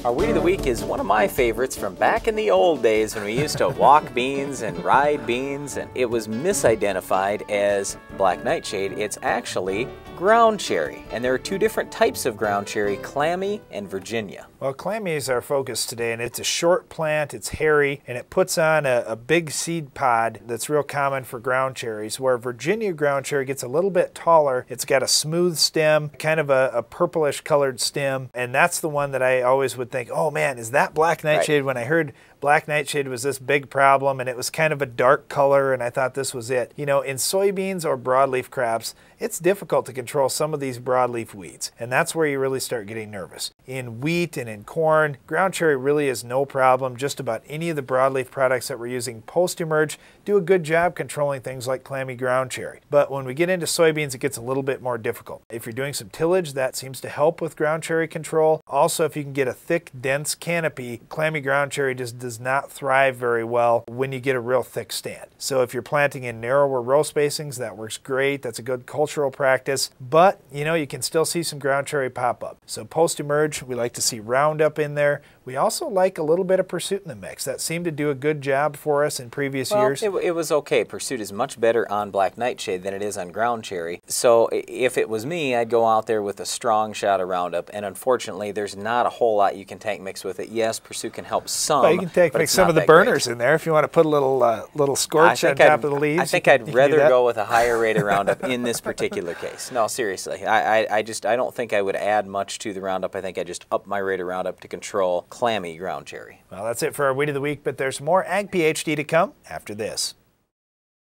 Our Weed of the Week is one of my favorites from back in the old days when we used to walk beans and ride beans, and it was misidentified as black nightshade. It's actually ground cherry, and there are two different types of ground cherry, clammy and Virginia. Well, clammy is our focus today, and it's a short plant, it's hairy, and it puts on a big seed pod that's real common for ground cherries, where Virginia ground cherry gets a little bit taller. It's got a smooth stem, kind of a purplish colored stem, and that's the one that I always would think, oh man, is that black nightshade? Right. When I heard black nightshade was this big problem, and it was kind of a dark color, and I thought this was it. You know, in soybeans or broadleaf crops, it's difficult to control some of these broadleaf weeds, and that's where you really start getting nervous. In wheat and in corn, ground cherry really is no problem. Just about any of the broadleaf products that we're using post-emerge do a good job controlling things like clammy ground cherry. But when we get into soybeans, it gets a little bit more difficult. If you're doing some tillage, that seems to help with ground cherry control. Also, if you can get a thick, dense canopy, clammy ground cherry just does not thrive very well when you get a real thick stand. So if you're planting in narrower row spacings, that works great. That's a good cultural practice. But, you know, you can still see some ground cherry pop up. So post-emerge, we like to see Roundup in there. We also like a little bit of Pursuit in the mix. That seemed to do a good job for us in previous years. It was okay. Pursuit is much better on black nightshade than it is on ground cherry. So if it was me, I'd go out there with a strong shot of Roundup, and unfortunately there's not a whole lot you can tank mix with it. Yes, Pursuit can help some. But you can tank mix some of the burners in there if you want to put a little scorch on top of the leaves. I think I'd rather go with a higher rate of Roundup in this particular case. No, seriously. I don't think I would add much to the Roundup. I think I'd just up my rate of Roundup to control clammy ground cherry. Well, that's it for our Weed of the Week, but there's more Ag PhD to come after this.